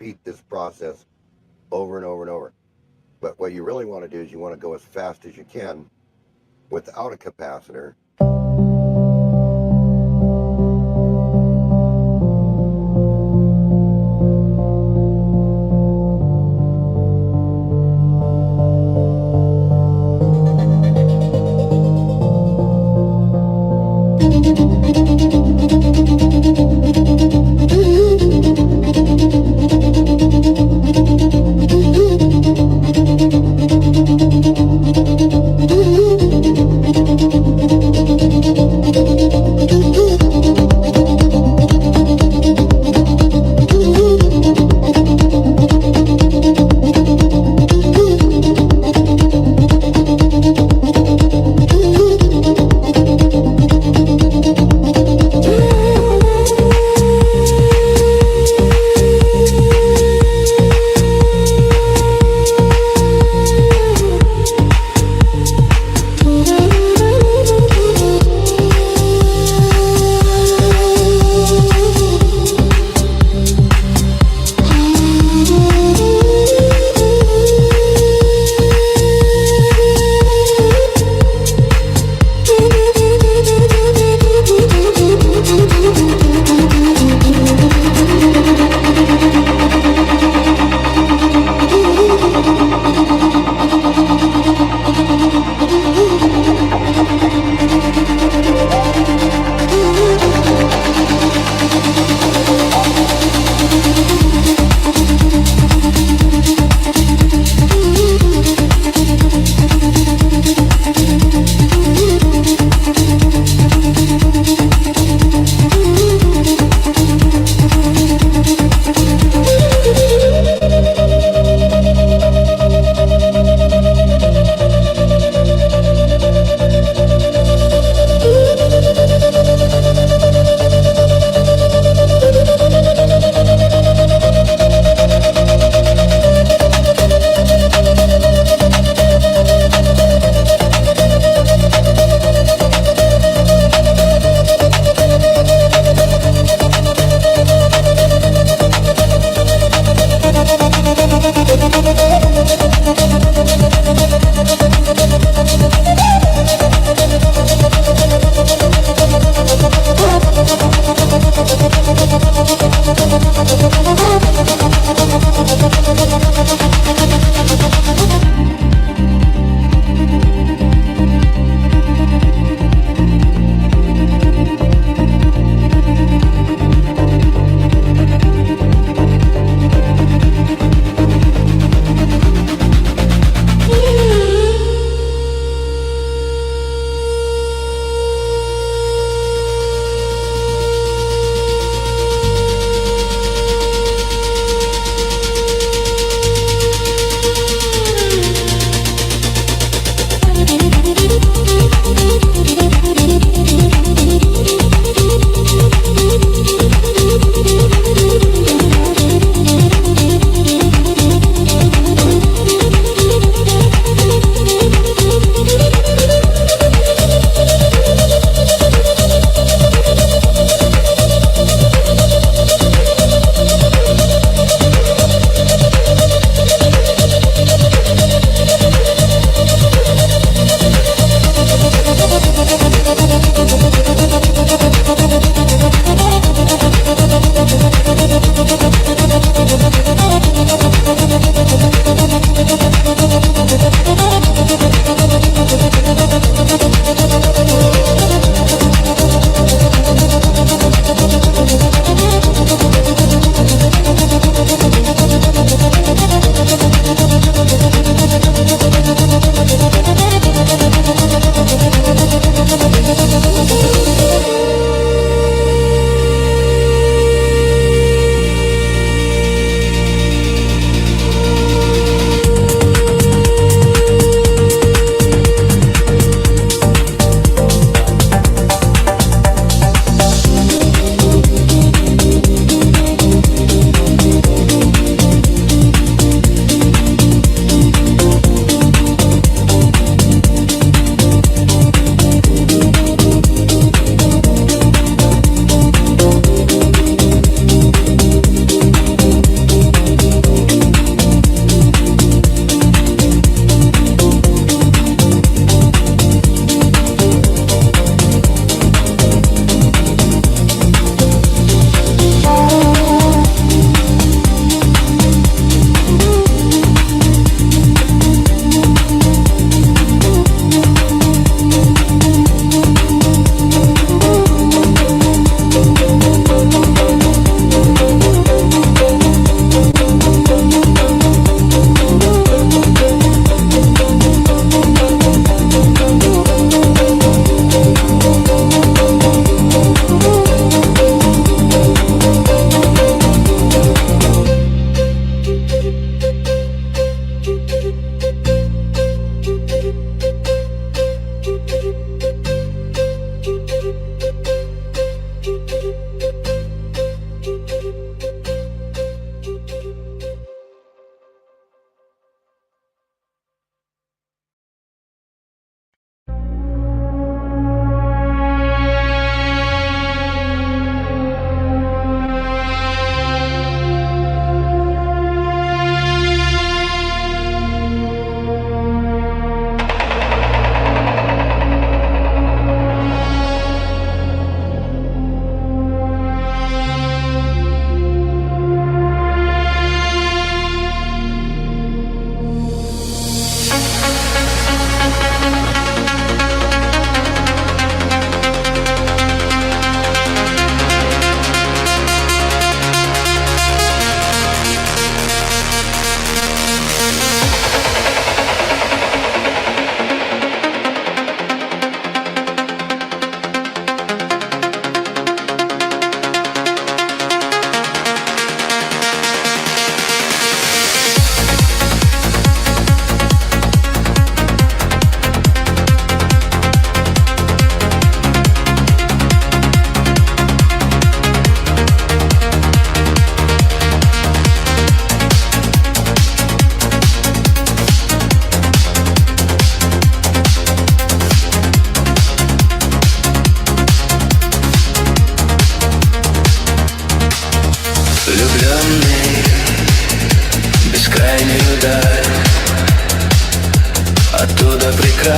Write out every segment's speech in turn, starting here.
repeat this process over and over and over. But what you really want to do is you want to go as fast as you can without a capacitor.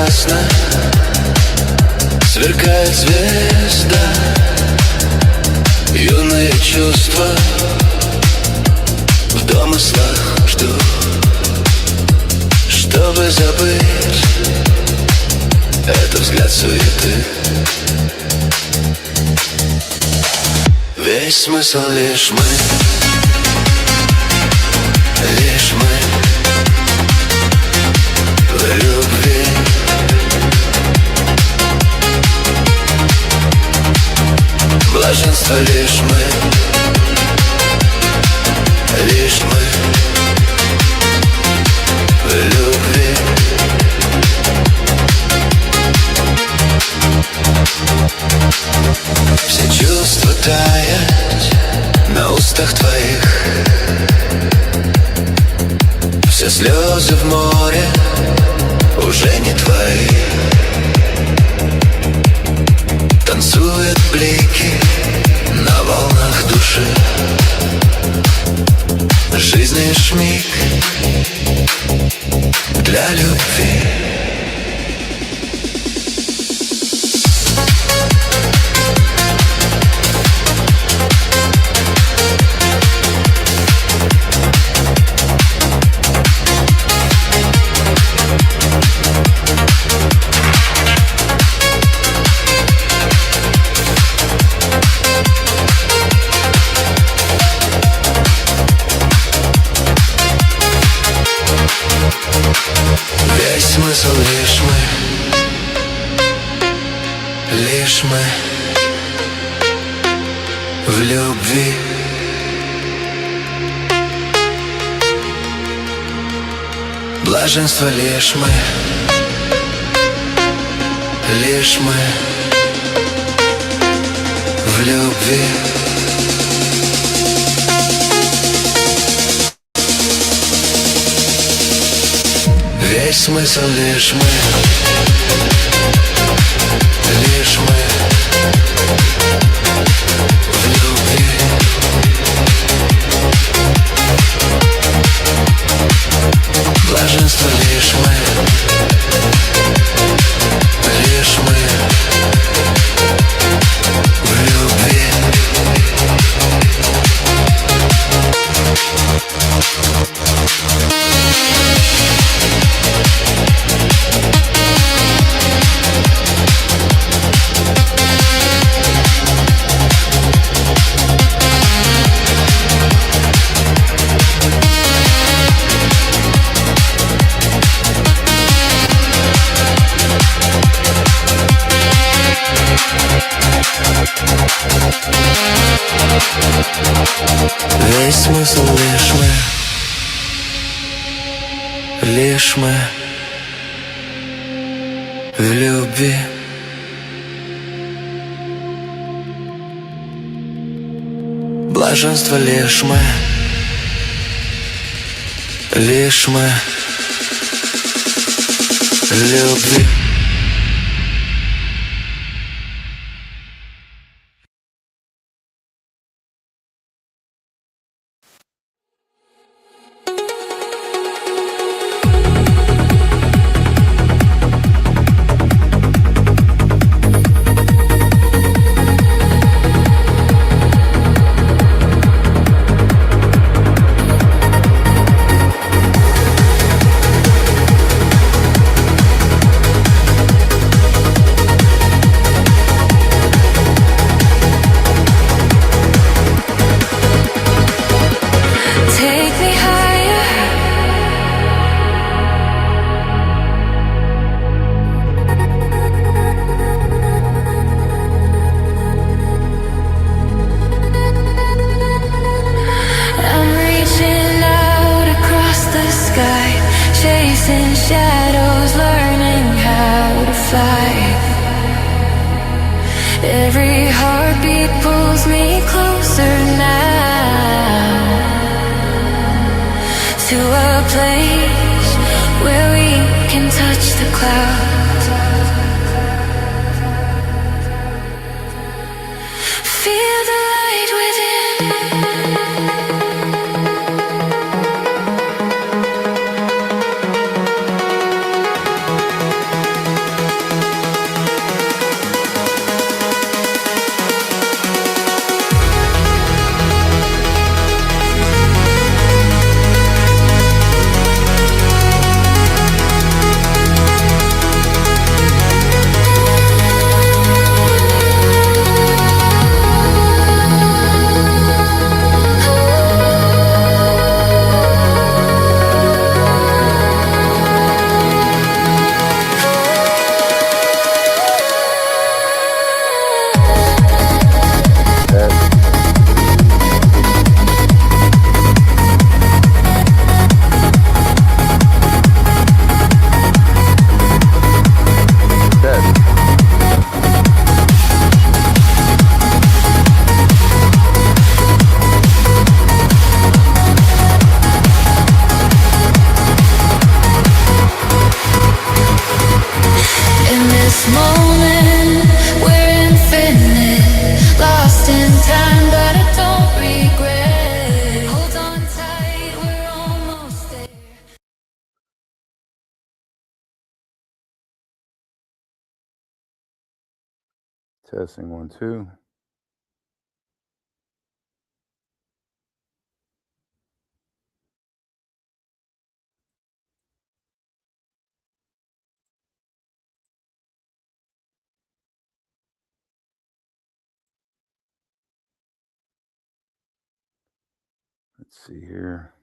прекрасно, сверкает звезда. Юные чувства в домыслах ждут, чтобы забыть. Это взгляд суеты. Весь смысл лишь мы, лишь мы в любви. Блаженство лишь мы, лишь мы в любви. Все чувства тают на устах твоих, все слезы в море уже не твои. Танцуют блики на волнах души. Жизнь лишь миг для любви. Смысл лишь мы, лишь мы в любви. Блаженство лишь мы, лишь мы в любви. Весь смысл лишь мы, лишь мы в любви. Блаженство лишь мы, лишь мы в любви. Весь смысл лишь мы, лишь мы в любви. Блаженство лишь мы, лишь мы в любви. Shadows learning how to fly. Every heartbeat pulls me closer now to a place where we can touch the clouds. Feel the light within. Testing 1, 2. Let's see here.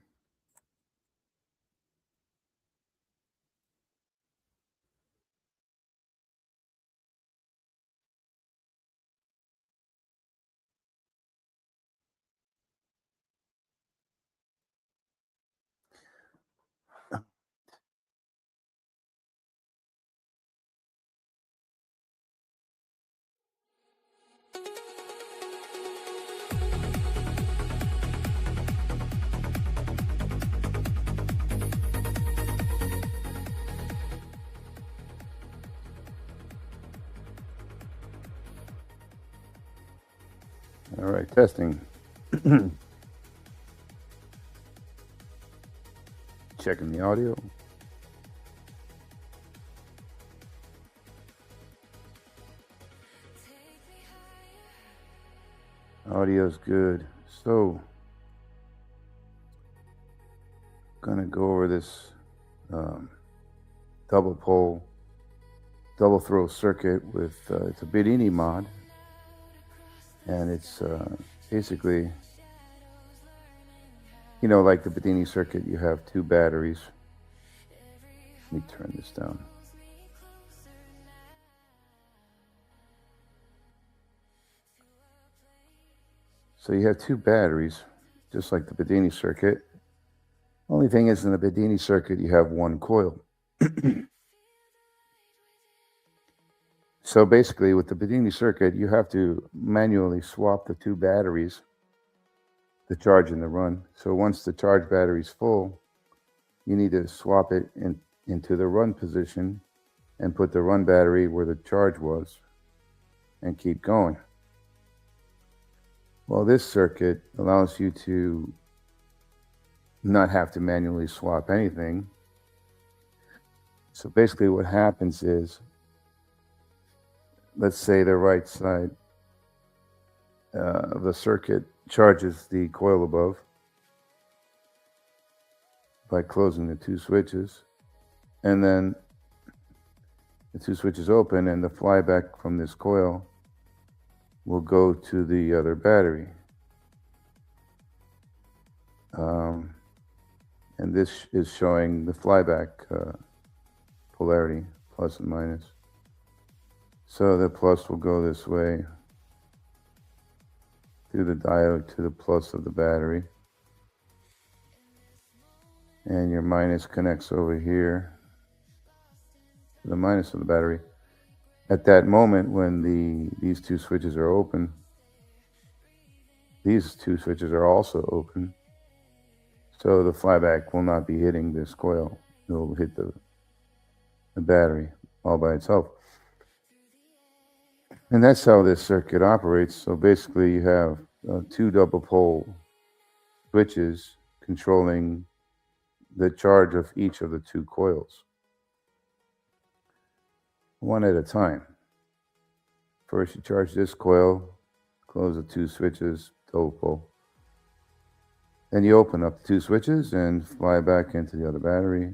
All right, testing. Checking the audio. Audio's good. So, gonna go over this double pole, double throw circuit with it's a Bedini mod, and it's basically, you know, like the Bedini circuit, you have 2 batteries. Let me turn this down. So you have 2 batteries, just like the Bedini circuit. Only thing is, in the Bedini circuit, you have 1 coil. So basically, with the Bedini circuit, you have to manually swap the 2 batteries, the charge and the run. So once the charge battery is full, you need to swap it into the run position and put the run battery where the charge was and keep going. Well, this circuit allows you to not have to manually swap anything. So basically what happens is, let's say the right side of the circuit charges the coil above by closing the 2 switches, and then the 2 switches open and the flyback from this coil will go to the other battery. And this is showing the flyback polarity, plus and minus. So the plus will go this way through the diode to the plus of the battery. And your minus connects over here to the minus of the battery. At that moment, when these 2 switches are open, these 2 switches are also open. So the flyback will not be hitting this coil. It will hit the battery all by itself. And that's how this circuit operates. So basically you have 2 double pole switches controlling the charge of each of the 2 coils, one at a time. First you charge this coil, close the 2 switches, double pole. Then you open up the 2 switches and fly back into the other battery.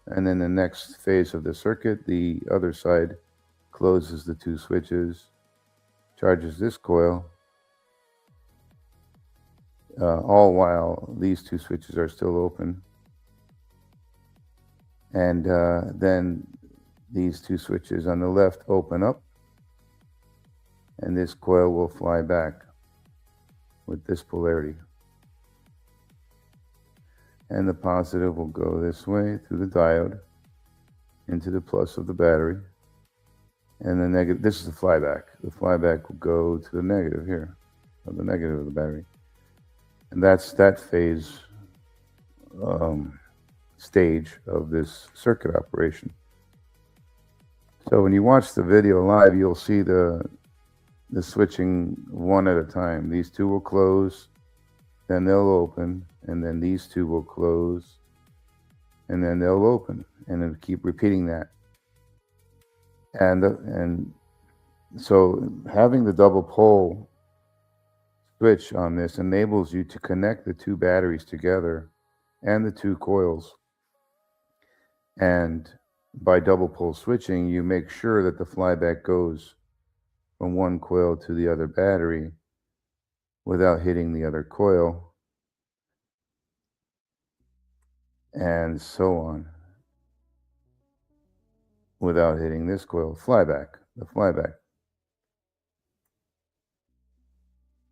And then the next phase of the circuit, the other side closes the 2 switches, charges this coil, all while these 2 switches are still open. And then these 2 switches on the left open up, and this coil will fly back with this polarity. And the positive will go this way through the diode into the plus of the battery. And the negative, this is the flyback. The flyback will go to the negative here, or the negative of the battery. And that's that phase stage of this circuit operation. So when you watch the video live, you'll see the switching one at a time. These 2 will close, then they'll open, and then these 2 will close, and then they'll open, and then keep repeating that. And So having the double pole switch on this enables you to connect the two batteries together and the two coils. And by double pole switching, you make sure that the flyback goes from one coil to the other battery without hitting the other coil, and so on, without hitting this coil, the flyback.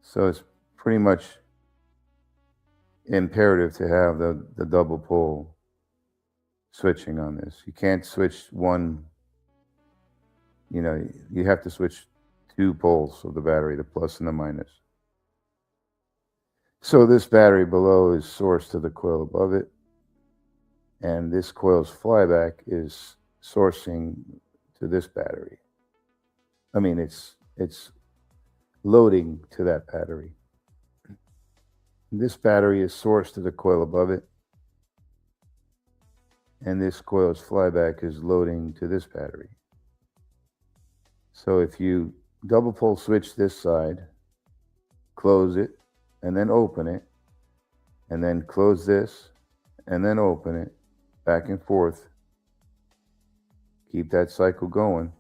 So it's pretty much imperative to have the double pole switching on this. You can't switch one, you have to switch two poles of the battery, the plus and the minus. So this battery below is sourced to the coil above it, and this coil's flyback is sourcing to this battery. I mean, it's loading to that battery. This battery is sourced to the coil above it, and this coil's flyback is loading to this battery. So if you double pole switch this side, close it, and then open it, and then close this, and then open it, back and forth, keep that cycle going,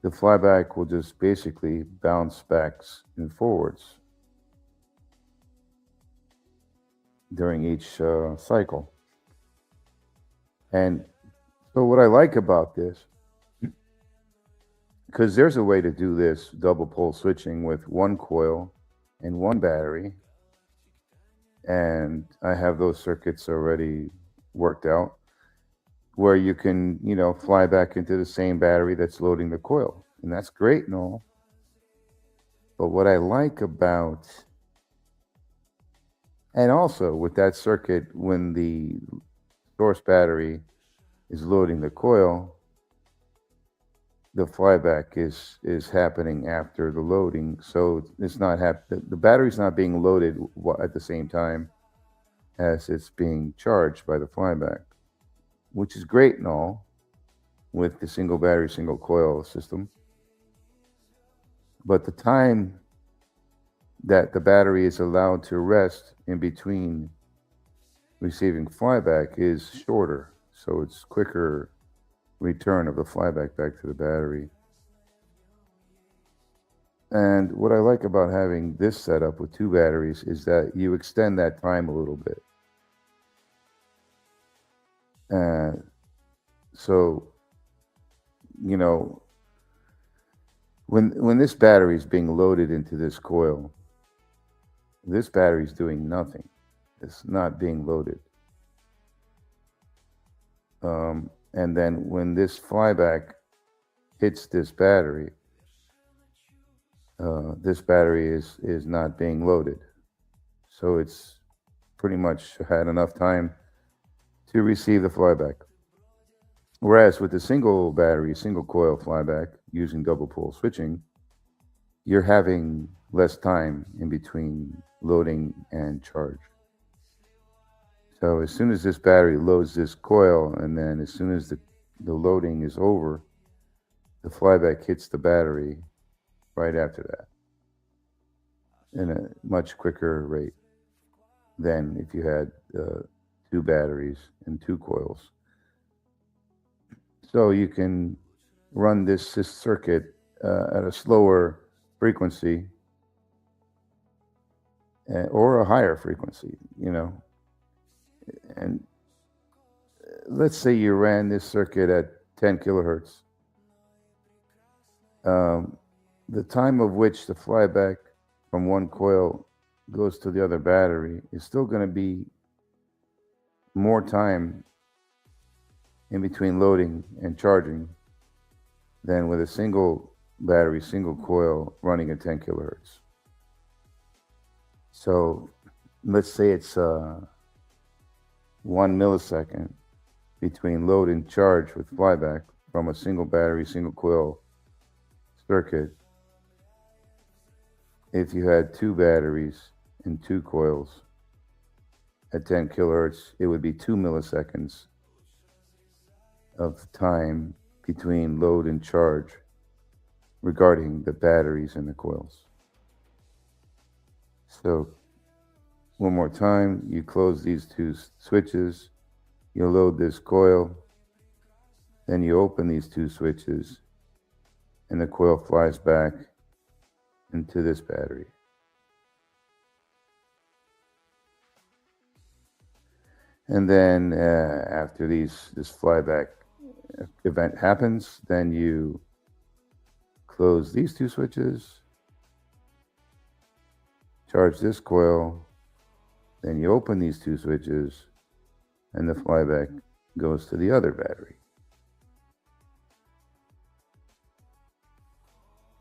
the flyback will just basically bounce backs and forwards during each cycle. And so what I like about this, because there's a way to do this double pole switching with one coil and one battery, and I have those circuits already worked out, where you can, fly back into the same battery that's loading the coil. And that's great and all. But what I like about, and also with that circuit, when the source battery is loading the coil, the flyback is happening after the loading. So it's not the battery's not being loaded at the same time as it's being charged by the flyback, which is great and all with the single battery, single coil system. But the time that the battery is allowed to rest in between receiving flyback is shorter. So it's quicker return of the flyback back to the battery. And what I like about having this setup with two batteries is that you extend that time a little bit. So, when this battery is being loaded into this coil, this battery is doing nothing. It's not being loaded. And then when this flyback hits this battery is not being loaded. So it's pretty much had enough time to receive the flyback. Whereas with the single battery, single coil flyback using double pole switching, you're having less time in between loading and charge. So as soon as this battery loads this coil, and then as soon as the loading is over, the flyback hits the battery right after that in a much quicker rate than if you had two batteries and two coils. So you can run this circuit at a slower frequency or a higher frequency, And let's say you ran this circuit at 10 kilohertz. The time of which the flyback from one coil goes to the other battery is still going to be more time in between loading and charging than with a single battery, single coil running at 10 kilohertz. So let's say it's 1 millisecond between load and charge with flyback from a single battery, single coil circuit. If you had two batteries and two coils at 10 kilohertz, it would be 2 milliseconds of time between load and charge regarding the batteries and the coils. So one more time, you close these two switches, you load this coil, then you open these two switches, and the coil flies back into this battery. And then after this flyback event happens, then you close these two switches, charge this coil, then you open these two switches, and the flyback goes to the other battery.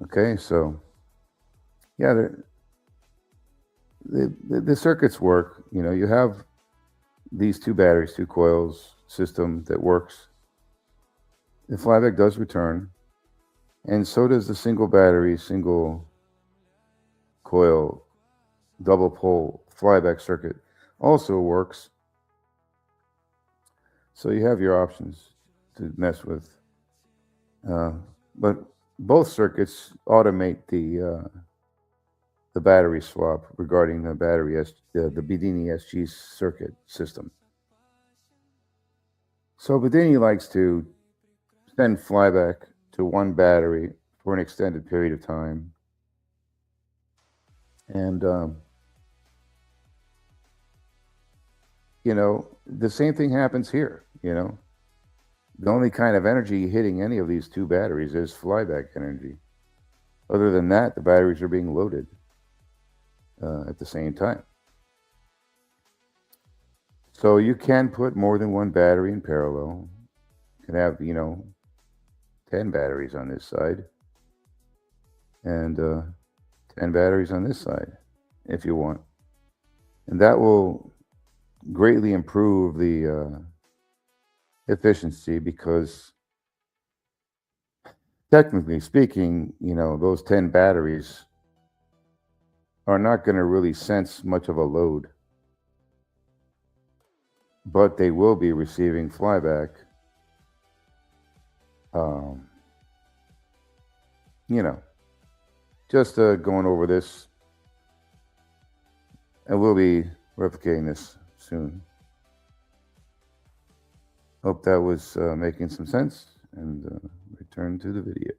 Okay, so yeah, the circuits work. You know, you have these two batteries, two coils system that works. The flyback does return, and so does the single battery, single coil, double pole flyback circuit also works. So you have your options to mess with, but both circuits automate the battery swap regarding the the Bedini SG circuit system. So Bedini likes to send flyback to one battery for an extended period of time. And, you know, the same thing happens here, you know. The only kind of energy hitting any of these two batteries is flyback energy. Other than that, the batteries are being loaded at the same time. So you can put more than one battery in parallel. You can have, you know, 10 batteries on this side and 10 batteries on this side if you want. And that will greatly improve the efficiency, because technically speaking, you know, those 10 batteries are not going to really sense much of a load, but they will be receiving flyback. You know, just going over this, and we'll be replicating this soon. Hope that was making some sense, and return to the video.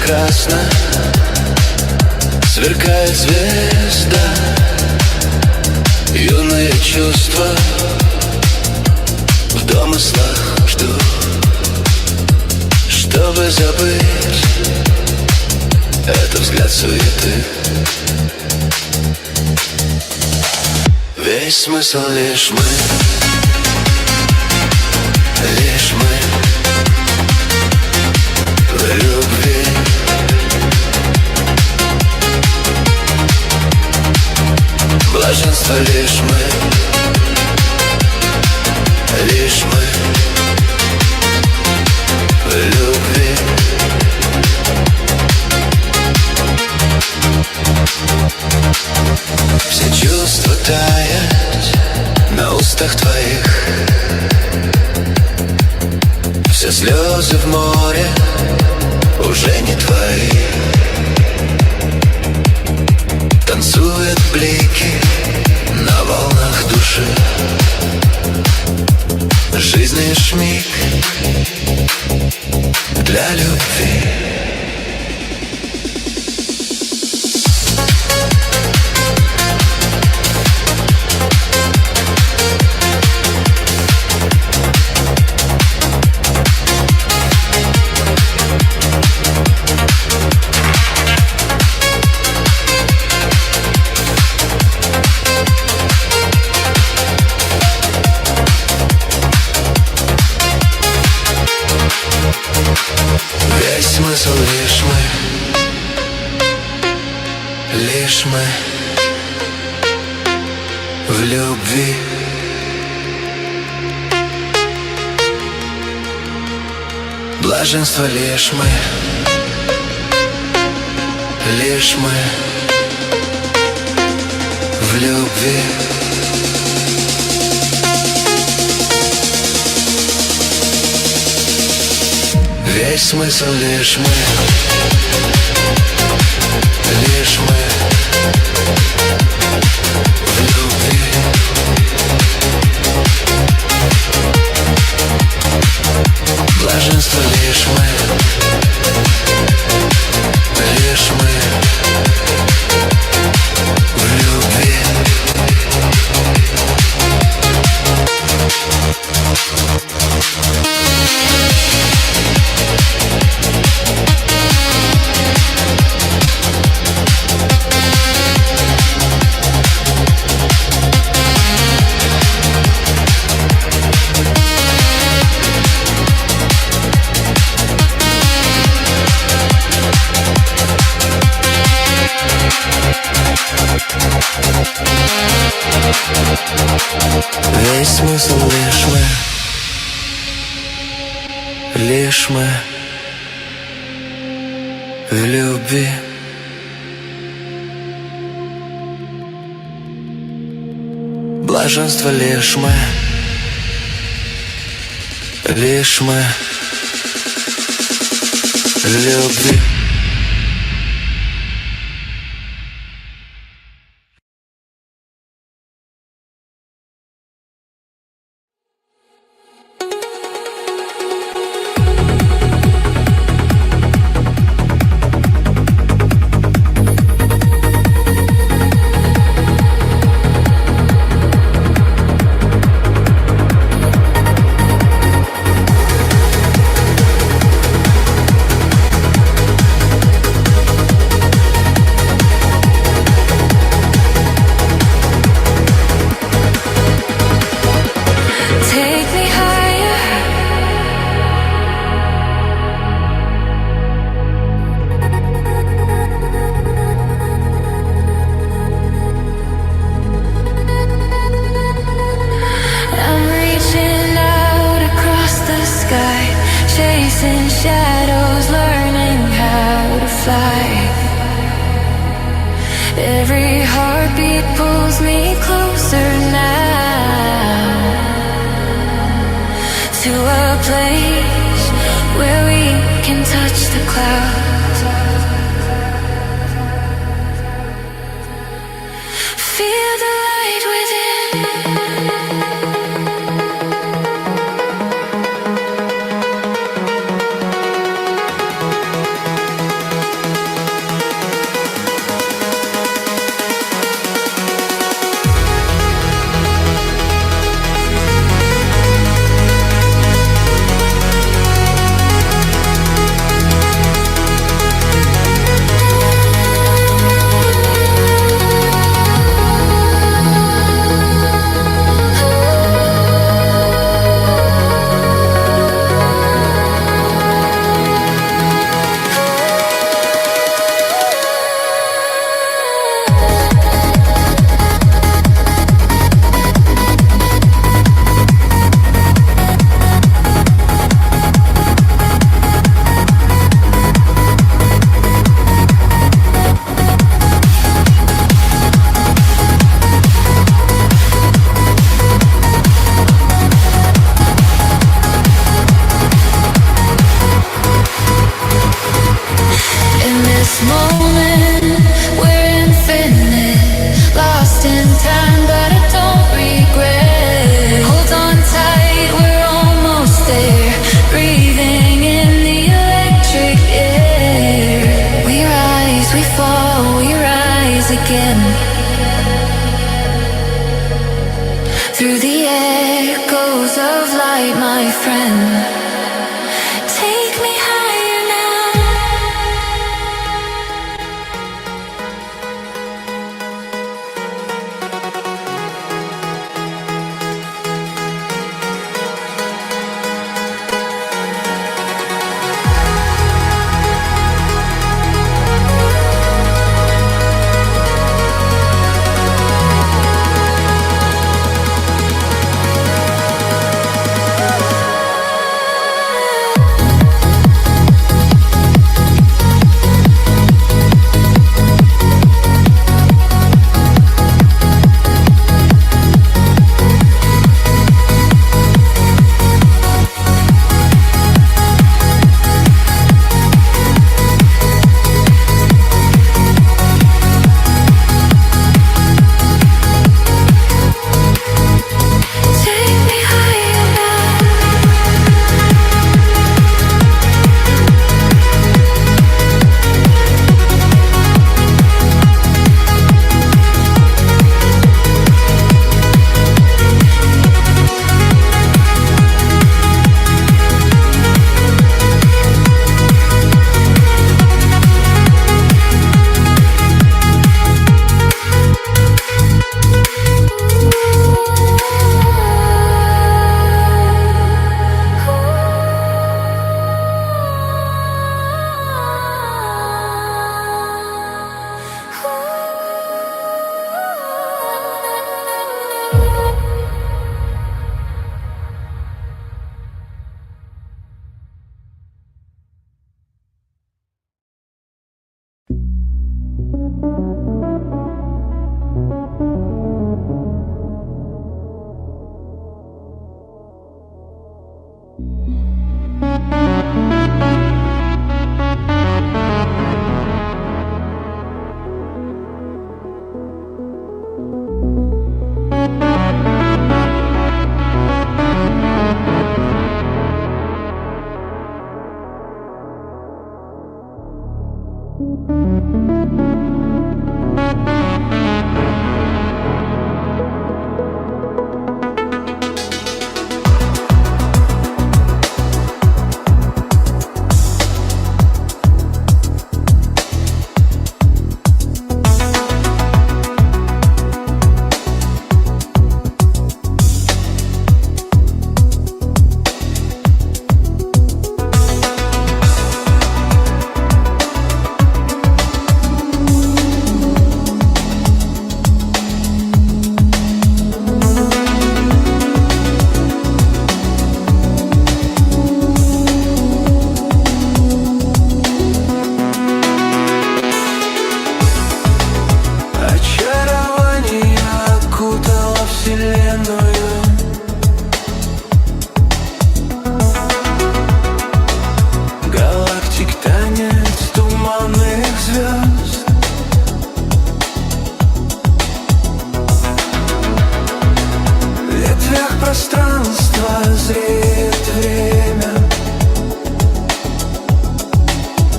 прекрасно сверкает звезда, юная чувства в домыслах жду, чтобы забыть. Это взгляд суеты. Весь смысл лишь мы, лишь мы в любви. Блаженство лишь мы, лишь мы в любви. Все чувства тают на устах твоих, все слезы в море уже не твои. Танцуют блики на волнах души. Жизнь лишь миг для любви. Смысл лишь мы в любви. Блаженство лишь мы в любви. Весь смысл лишь мы в любви. Блаженство лишь мы в любви. Весь смысл лишь мы в любви. Блаженство лишь мы в любви. Shadows learning how to fly. Every heartbeat pulls me closer now to a place where we can touch the clouds. Feel the light within. through the echoes of light, my friend. Take me higher now.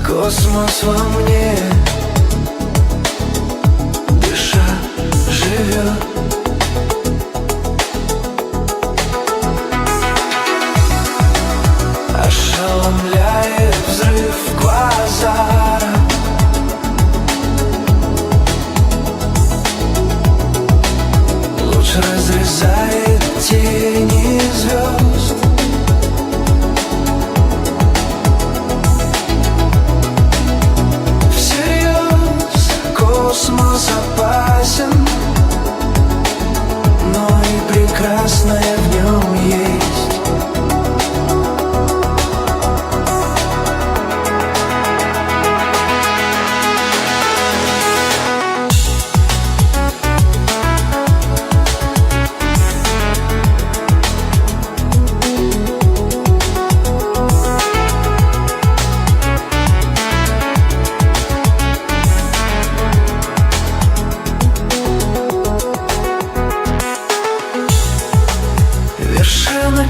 Космос во мне, дыша, живет. Ошеломляет взрыв квазара. Луч разрезает тени звезд. Космос опасен, но и прекрасное в нем есть.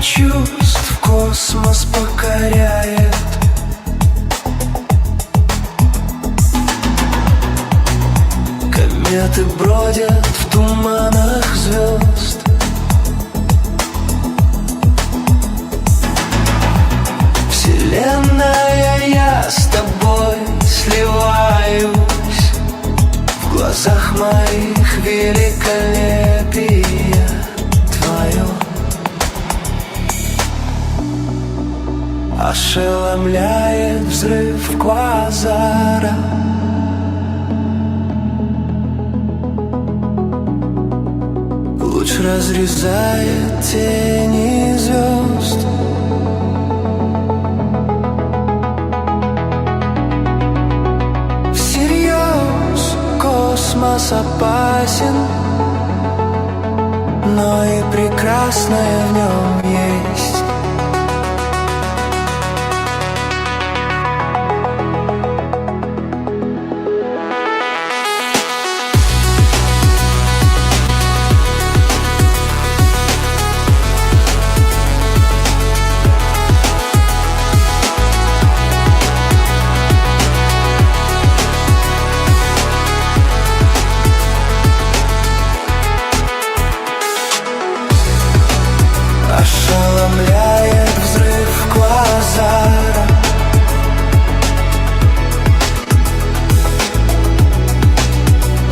Чувств космос покоряет. Кометы бродят в туманах звезд. Ошеломляет взрыв квазара. Луч разрезает тени звезд. Всерьез космос опасен, но и прекрасное в нем есть. Ошеломляет взрыв квазара.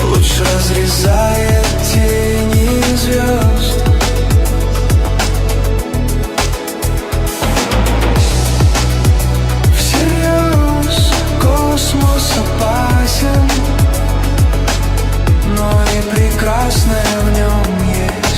Луч разрезает тени звезд. Всерьез космос опасен, но и прекрасное в нем есть.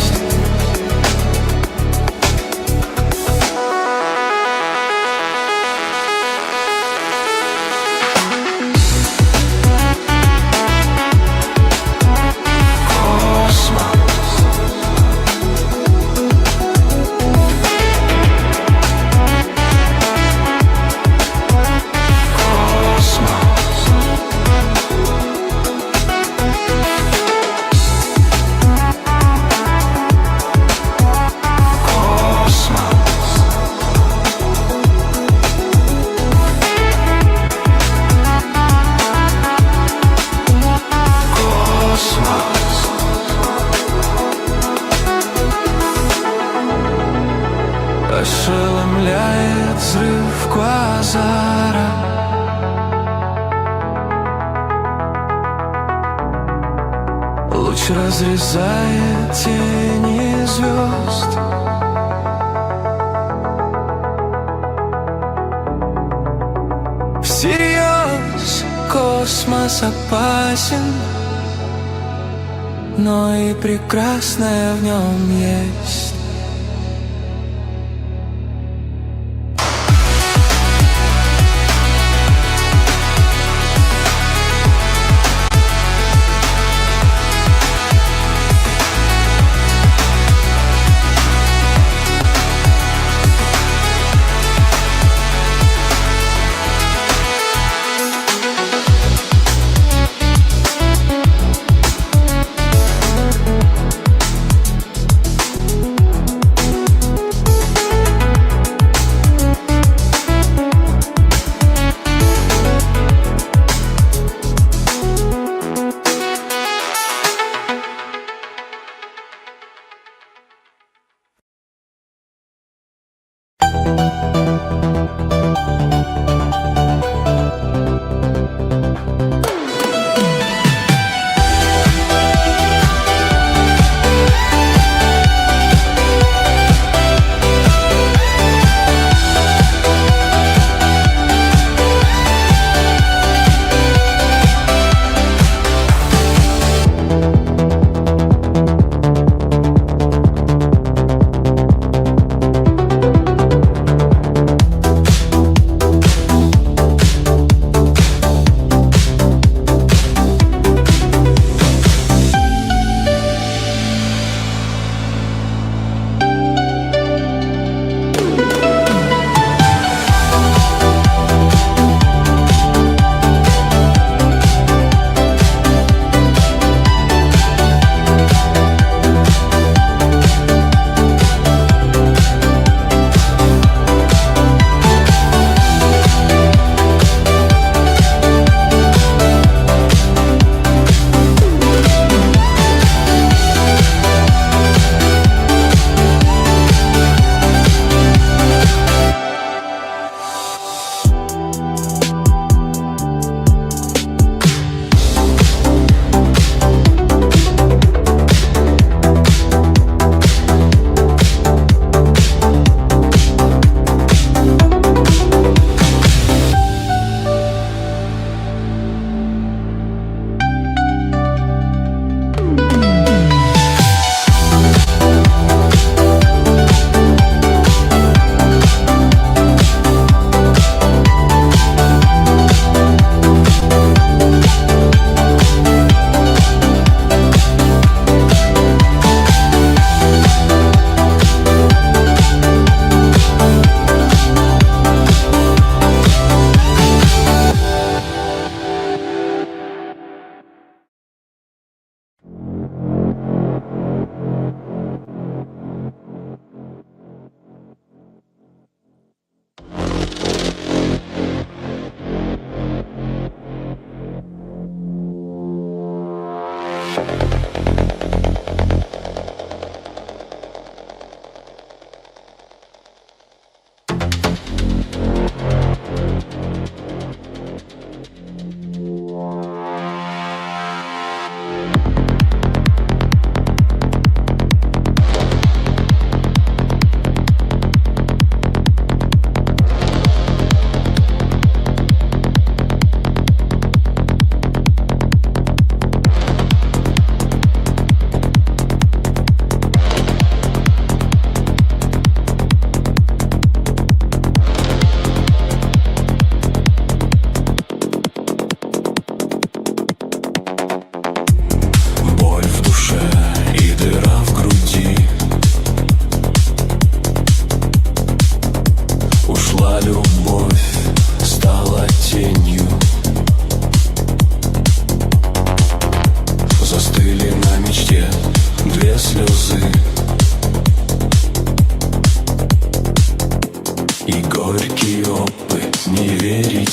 Ошеломляет взрыв квазара. Луч разрезает тени звезд. Всерьез космос опасен, но и прекрасное в нем есть.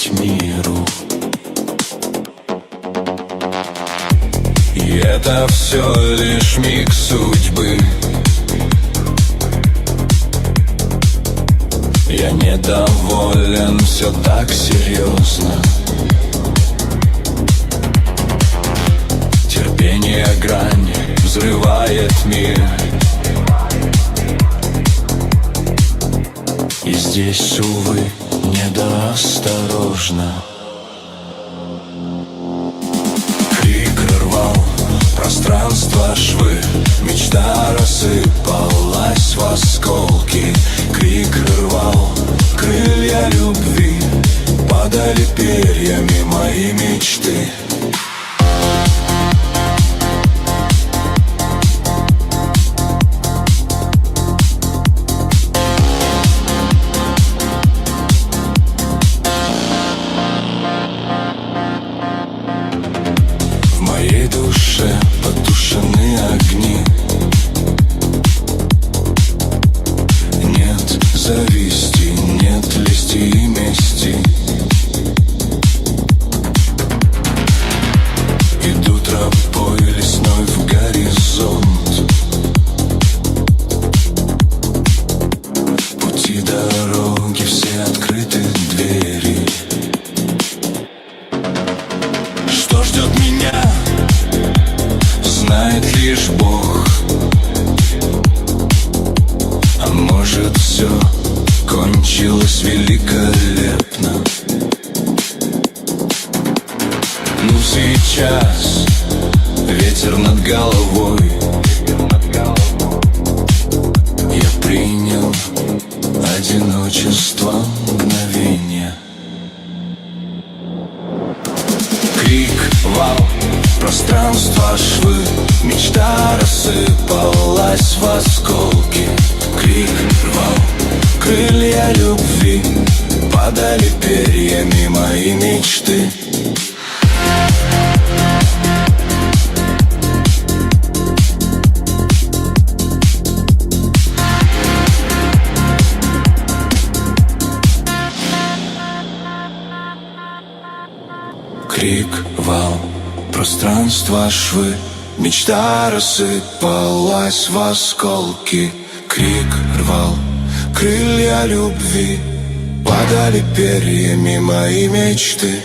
помогать миру. И это все лишь миг судьбы. Я недоволен, все так серьезно. Терпение грань взрывает мир. И здесь, увы, недоосторожно. Крик рвал пространство, швы. Мечта рассыпалась в осколки. Крик рвал крылья любви. Падали перьями мои мечты. В моей душе потушены огни. Нет зависти, нет лести и мести. Иду тропой лесной в горизонт. Пути дороги, все открыты двери. Что ждет меня, знает лишь Бог. А может, все кончилось великолепно. Ну сейчас ветер над головой. Я принял одиночество мгновения. Крик, вал, пространство, швы. Мечта рассыпалась в осколки. Крик рвал крылья любви. Падали перьями мои мечты. Крик, вал, пространство, швы. Мечта рассыпалась в осколки. Крик рвал крылья любви. Падали перьями мои мечты.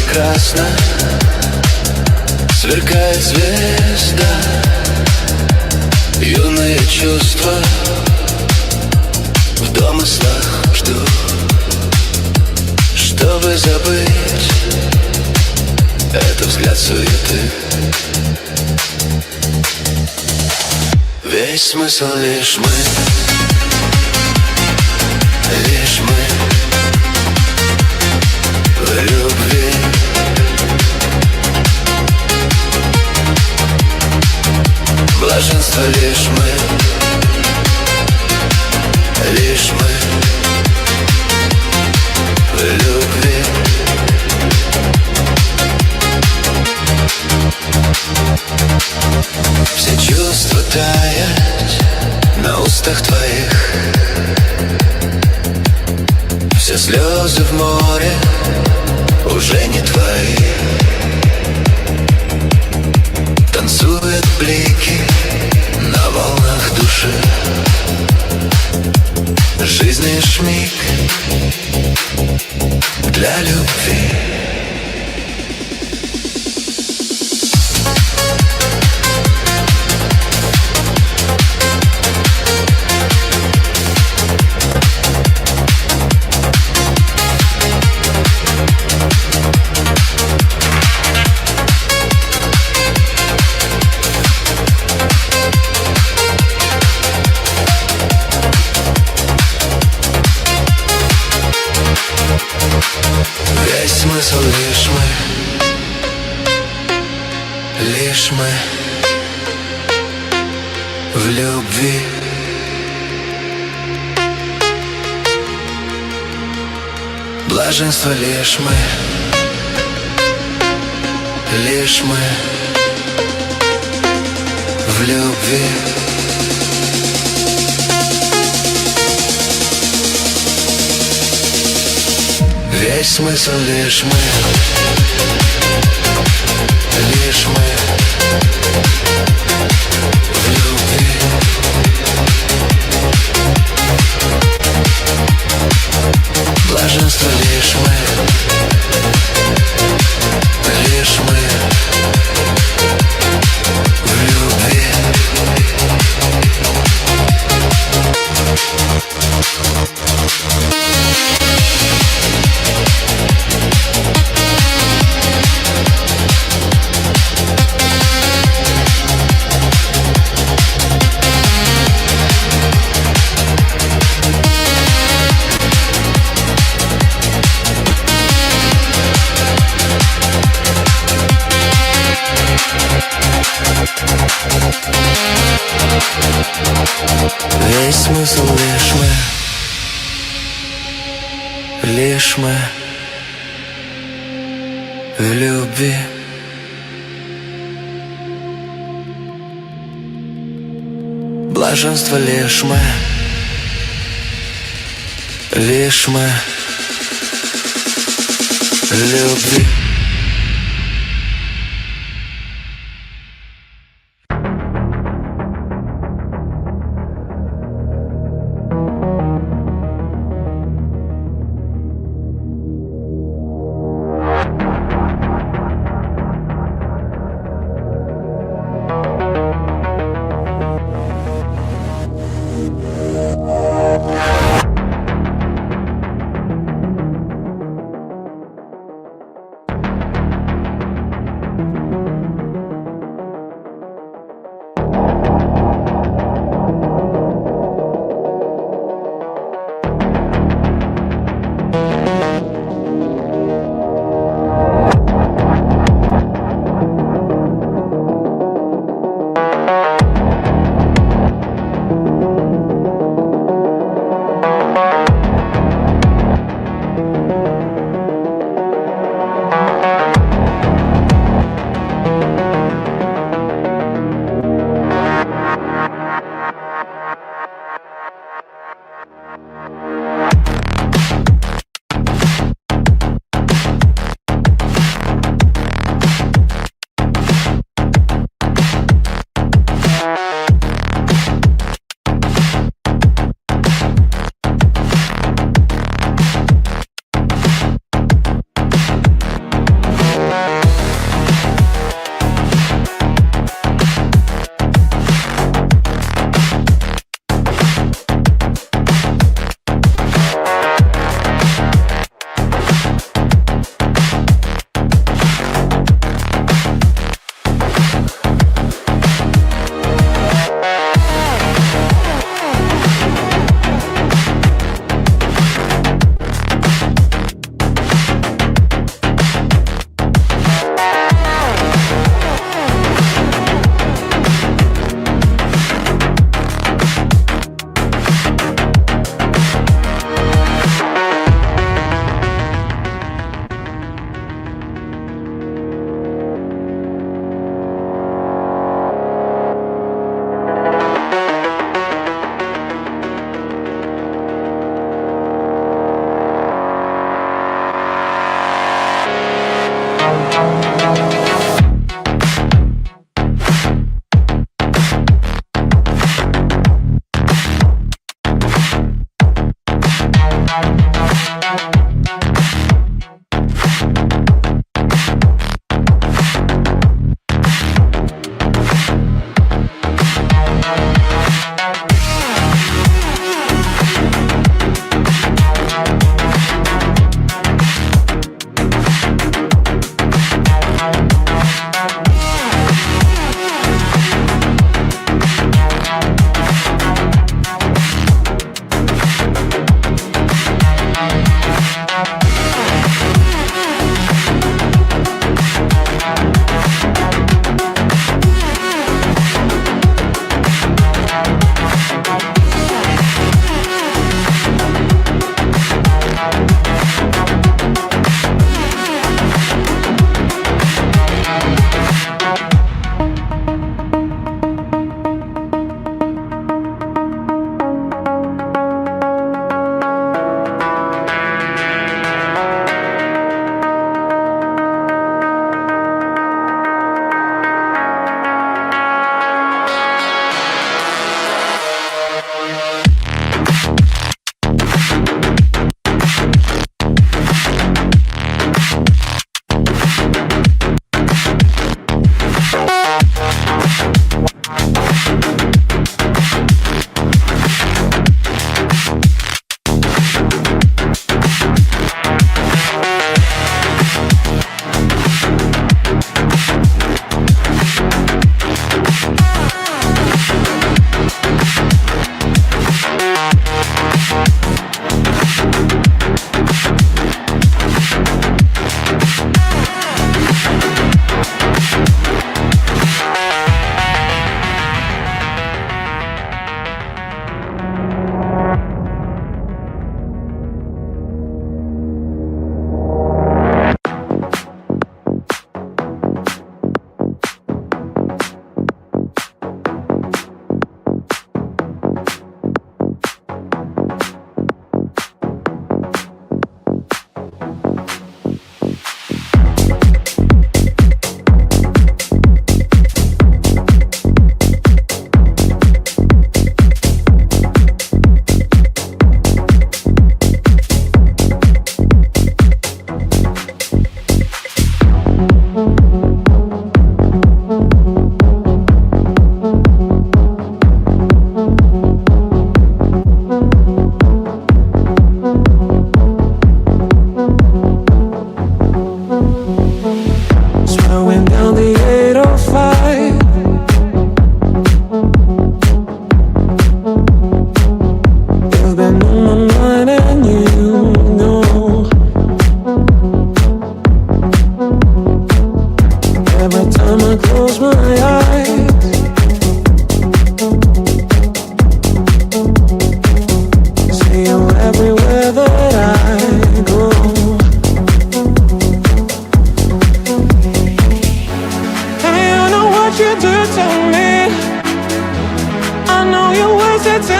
прекрасно, сверкает звезда. Юные чувства в домыслах жду, чтобы забыть. Это взгляд суеты. Весь смысл лишь мы, лишь мы в любви. Блаженство лишь мы, лишь мы в любви. Все чувства тают на устах твоих, все слезы в море уже не твои. Танцуют блики на волнах души. Жизнь лишь миг для любви. Смысл лишь мы в любви. Блаженство лишь мы, лишь мы в любви. Весь смысл лишь мы, лишь мы в любви. Блаженство лишь мы, лишь мы в любви. Весь смысл лишь мы в любви. Блаженство лишь мы в любви.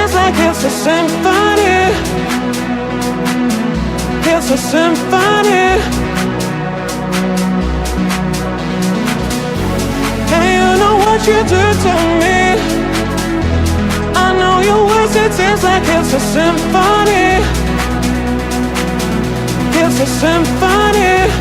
feels like it's a symphony. It's a symphony. And you know what you do to me. I know you wasted tears like it's a symphony. It's a symphony.